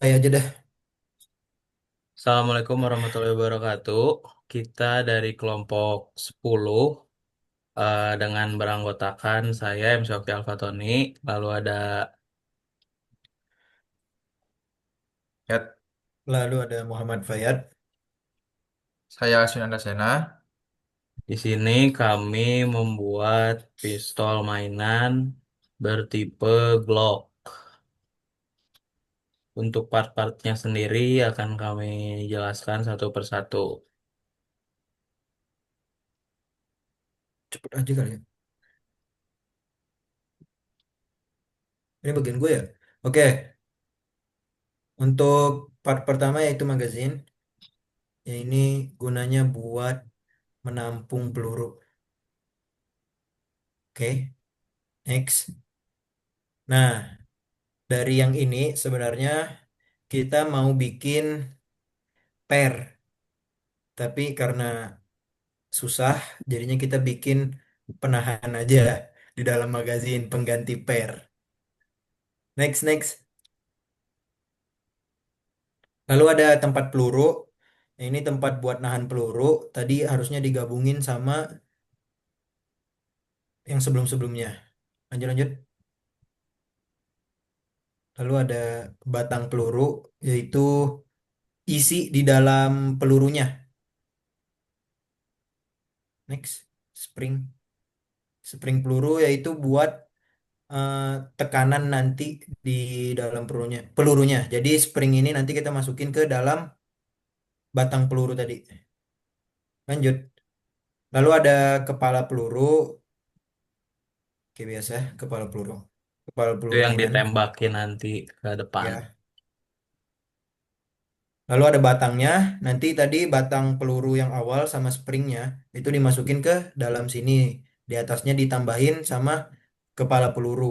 Saya aja dah. Assalamualaikum warahmatullahi wabarakatuh. Kita dari kelompok 10 dengan beranggotakan saya M. Sofi Alfatoni, lalu ada Ya, Lalu ada Muhammad Fayad. saya Sunanda Sena. di sini kami membuat pistol mainan bertipe Glock. Untuk part-partnya sendiri akan kami jelaskan satu persatu. Cepet aja kali ya. Ini bagian gue ya. Oke, untuk part pertama yaitu magazine. Ya ini gunanya buat menampung peluru. Oke, next. Nah, dari yang ini sebenarnya kita mau bikin per, tapi karena susah, jadinya kita bikin penahan aja di dalam magazine pengganti per. Next. Lalu ada tempat peluru. Nah, ini tempat buat nahan peluru. Tadi harusnya digabungin sama yang sebelum-sebelumnya. Lanjut. Lalu ada batang peluru, yaitu isi di dalam pelurunya. Next, spring. Spring peluru yaitu buat eh, tekanan nanti di dalam pelurunya. Pelurunya. Jadi spring ini nanti kita masukin ke dalam batang peluru tadi. Lanjut. Lalu ada kepala peluru. Oke, biasa, kepala peluru. Kepala Itu peluru yang ringan. ditembakin nanti ke depan. Ya. Lalu ada batangnya. Nanti tadi batang peluru yang awal sama springnya itu dimasukin ke dalam sini. Di atasnya ditambahin sama kepala peluru.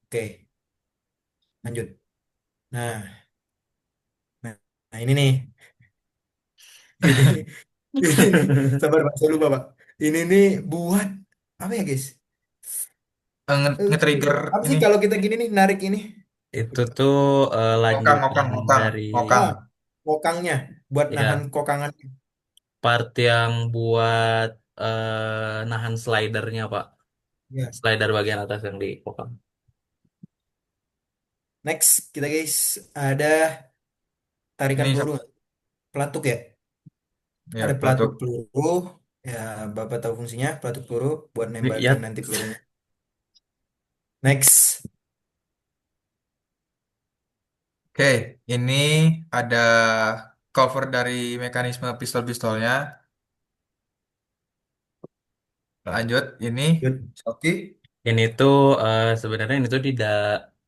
Oke, lanjut. Nah, nah, nah ini nih. Ini nih. Ini nih. Sabar Pak, saya lupa Pak. Ini nih buat apa ya guys? Nge-trigger Apa sih ini. kalau kita gini nih narik ini? Itu tuh lanjutan dari Ngokang. Ah, kokangnya buat nahan ya kokangan. part yang buat nahan slidernya, Pak. Ya. Slider bagian atas yang dipotong. Next kita guys ada tarikan Ini peluru, pelatuk ya. ya Ada pelatuk pelatuk. peluru, ya Bapak tahu fungsinya pelatuk peluru buat nembakin Ya, nanti pelurunya. Next, Oke, ini ada cover dari mekanisme pistol-pistolnya. Lanjut, ini good. Oke. ini tuh sebenarnya ini tuh tidak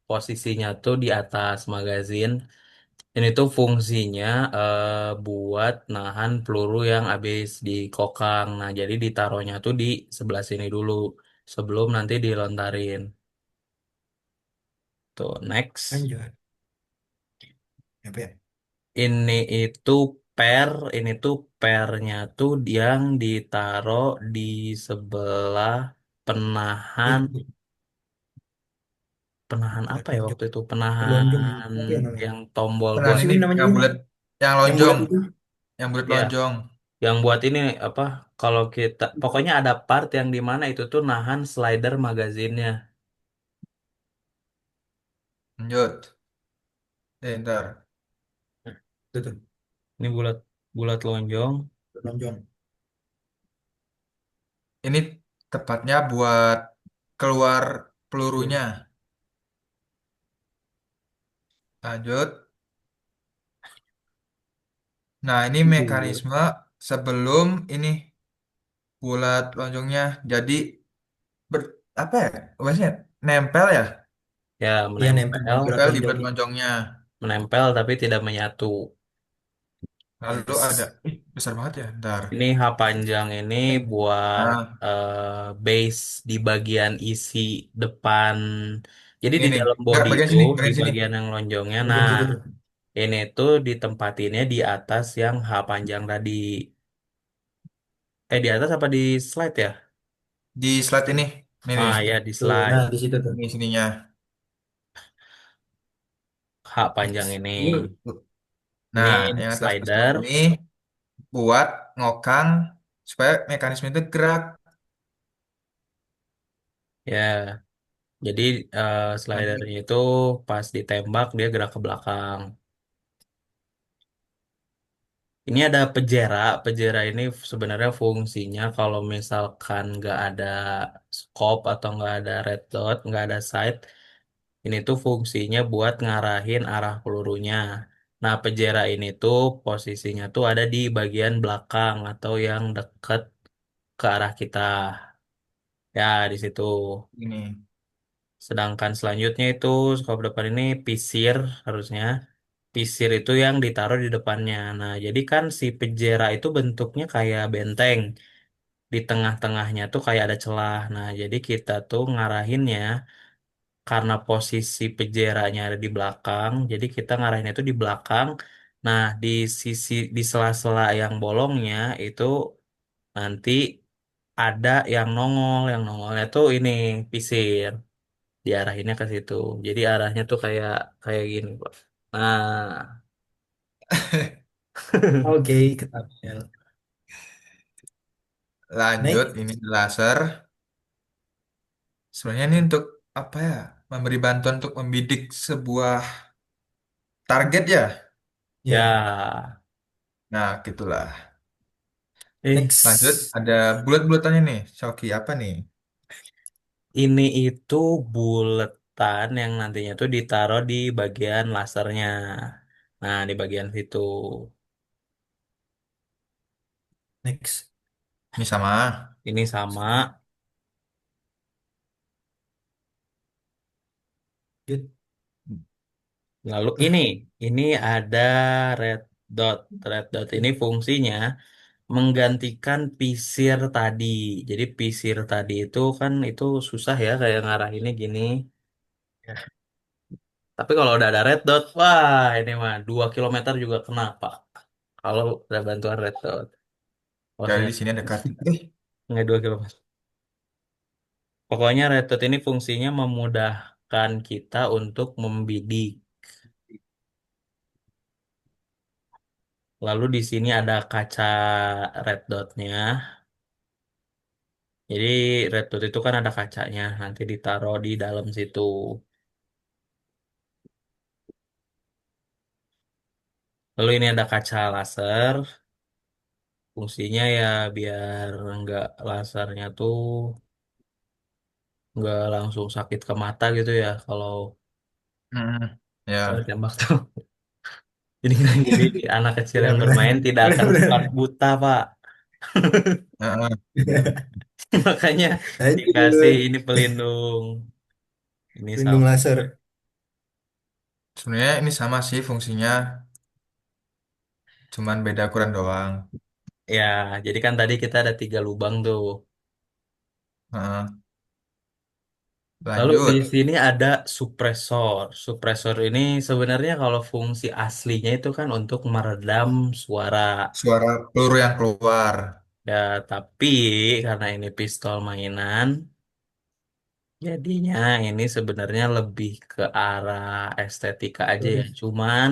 posisinya tuh di atas magazin. Ini tuh fungsinya buat nahan peluru yang habis dikokang. Nah, jadi ditaruhnya tuh di sebelah sini dulu sebelum nanti dilontarin. Tuh, next. Lanjut. Apa ya? Ini itu ini tuh pernya tuh yang ditaruh di sebelah penahan, Itu penahan bukan apa ya lonjong. waktu itu? Lonjong ya. Penahan Apa ya namanya? yang tombol Nah, buat Apa sih ini Win namanya yang Win? bulat, yang Yang lonjong, bulat itu? yang bulat ya, lonjong. yang buat ini apa? Kalau kita pokoknya ada part yang di mana itu tuh nahan slider magazinnya. Lanjut. Ntar. Nah, itu tuh, Ini bulat bulat lonjong. lonjong. Ini tepatnya buat keluar Peluru. pelurunya. Lanjut. Nah, ini Bulat. mekanisme sebelum ini bulat lonjongnya jadi ber, apa ya? Bahasanya nempel ya? Ya, Iya nempel di menempel, bulat Nempel di bulat lonjongnya. lonjongnya. menempel tapi tidak menyatu. Lalu ada, Yes. besar banget ya, ntar. Ini H panjang ini buat Nah, base di bagian isi depan. Jadi ini di nih. dalam Enggak, body bagian itu, sini, di bagian sini. bagian yang lonjongnya. Bagian Nah, situ tuh. ini tuh ditempatinnya di atas yang H panjang tadi. Di atas apa di slide ya? Di slide ini. Ini nih. Ah ya, di Tuh, nah slide. di situ tuh. Ini sininya. H hak panjang Next. ini. Ini Nah, yang atas dashboard slider, ini buat ngokang supaya mekanisme itu gerak. ya. Jadi Lanjut. slidernya itu pas ditembak dia gerak ke belakang. Ini ada pejera. Pejera ini sebenarnya fungsinya kalau misalkan nggak ada scope atau nggak ada red dot, nggak ada sight, ini tuh fungsinya buat ngarahin arah pelurunya. Nah, pejera ini tuh posisinya tuh ada di bagian belakang atau yang deket ke arah kita. Ya, di situ. Ini. Sedangkan selanjutnya itu scope depan ini pisir harusnya. Pisir itu yang ditaruh di depannya. Nah, jadi kan si pejera itu bentuknya kayak benteng. Di tengah-tengahnya tuh kayak ada celah. Nah, jadi kita tuh ngarahinnya karena posisi pejeranya ada di belakang. Jadi kita ngarahinnya tuh di belakang. Nah, di sisi di sela-sela yang bolongnya itu nanti ada yang nongol. Yang nongolnya tuh ini pisir. Diarahinnya ke situ. Jadi arahnya tuh kayak kayak gini, Pak. Nah, Oke, ketapel. Lanjut, Next. ini laser. Sebenarnya ini untuk apa ya? Memberi bantuan untuk membidik sebuah target ya. Ya, ya. Nah, gitulah. Lanjut, next. ada bulat-bulatannya nih. Shoki apa nih? Ini itu buletan yang nantinya tuh ditaruh di bagian lasernya. Nah, di bagian situ. Next. Ini sama. Ini sama. Good. Lalu ini ada red dot. Red dot ini fungsinya menggantikan pisir tadi. Jadi pisir tadi itu kan itu susah ya kayak ngarahinnya gini. Ya. Tapi kalau udah ada red dot, wah ini mah 2 kilometer juga kena, Pak. Kalau ada bantuan red dot. Dari Maksudnya di sini dekat. nggak 2 kilometer. Pokoknya red dot ini fungsinya memudahkan kita untuk membidik. Lalu di sini ada kaca red dotnya. Jadi red dot itu kan ada kacanya, nanti ditaruh di dalam situ. Lalu ini ada kaca laser. Fungsinya ya biar nggak lasernya tuh nggak langsung sakit ke mata gitu ya kalau Hmm, kalau ya. tembak tuh. Jadi anak kecil yang Benar-benar. bermain tidak akan sempat Benar-benar. buta, Pak. Heeh. Makanya dikasih Lanjut. ini pelindung. Ini Lindung sama. laser. Sebenarnya ini sama sih fungsinya, cuman beda ukuran doang. Ya, jadi kan tadi kita ada 3 lubang tuh. Heeh. Lalu di Lanjut, sini ada supresor. Supresor ini sebenarnya kalau fungsi aslinya itu kan untuk meredam suara. suara peluru yang keluar. Ya, tapi karena ini pistol mainan, jadinya ini sebenarnya lebih ke arah estetika aja ya. Cuman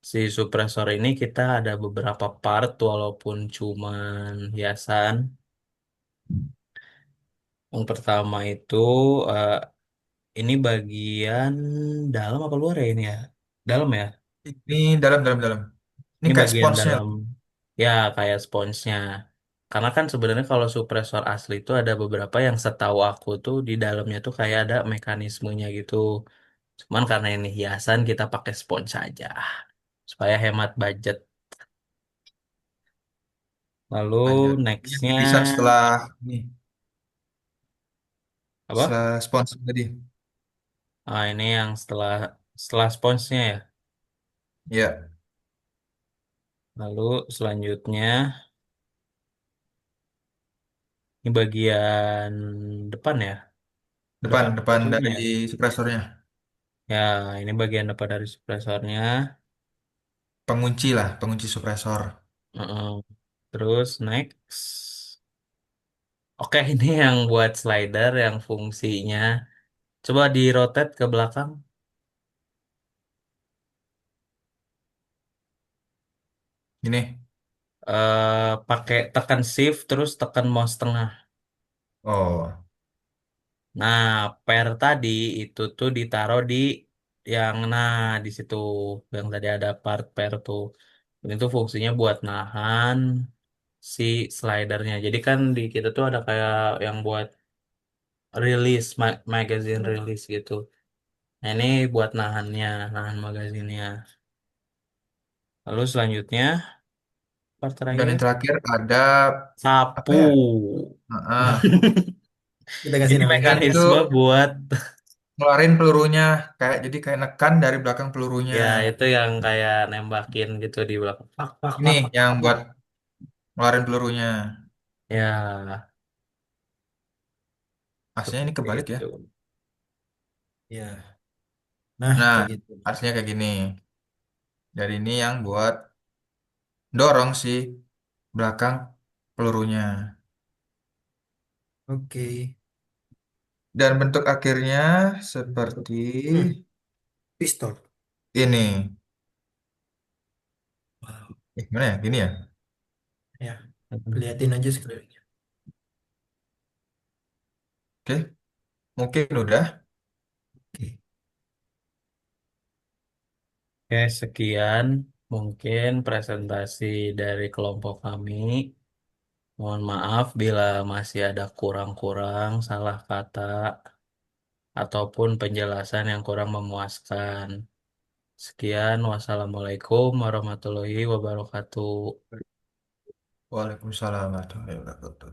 si supresor ini kita ada beberapa part walaupun cuman hiasan. Yang pertama itu eh, ini bagian dalam apa luar ya ini ya? Dalam ya. Ini dalam. Ini Ini kayak bagian sponsnya. dalam ya kayak sponsnya. Karena kan sebenarnya kalau supresor asli itu ada beberapa yang setahu aku tuh di dalamnya tuh kayak ada mekanismenya gitu. Cuman karena ini hiasan kita pakai spons aja supaya hemat budget. Lalu Lanjut. Ini yang nextnya diriset setelah ini, apa? setelah spons tadi. Ah ini yang setelah setelah sponsnya ya. Ya, Lalu selanjutnya ini bagian depan ya, depan depan depan supresornya dari ya. supresornya. Ya, ini bagian depan dari supresornya. Pengunci lah, pengunci supresor. Heeh. Terus next. Oke, ini yang buat slider yang fungsinya. Coba di rotate ke belakang. Gini. Pakai tekan shift terus tekan mouse tengah. Oh, Nah, pair tadi itu tuh ditaruh di yang nah di situ yang tadi ada part pair tuh. Ini tuh fungsinya buat nahan si slidernya. Jadi kan di kita tuh ada kayak yang buat rilis magazine rilis gitu. Nah, ini buat nahannya, nahan magazinnya. Lalu selanjutnya part dan yang terakhir terakhir ada apa sapu. ya? Heeh. Kita kasih Ini nama yang keren. Itu mekanisme buat ngeluarin pelurunya, kayak jadi kayak nekan dari belakang pelurunya. ya itu yang kayak nembakin gitu di belakang. Pak, pak, Ini pak, pak, yang pak, pak. buat ngeluarin pelurunya. Ya, Aslinya ini seperti kebalik ya. itu. Ya, nah Nah, kayak gitu. aslinya kayak gini. Jadi ini yang buat dorong si belakang pelurunya. Oke. Dan bentuk akhirnya seperti Hmm, pistol. ini. Wow. Gimana ya? Gini ya? Ya, liatin aja sekelilingnya. Oke, mungkin udah. Oke. Oke, sekian mungkin presentasi dari kelompok kami. Mohon maaf bila masih ada kurang-kurang, salah kata, ataupun penjelasan yang kurang memuaskan. Sekian, wassalamualaikum warahmatullahi wabarakatuh. Waalaikumsalam warahmatullahi wabarakatuh.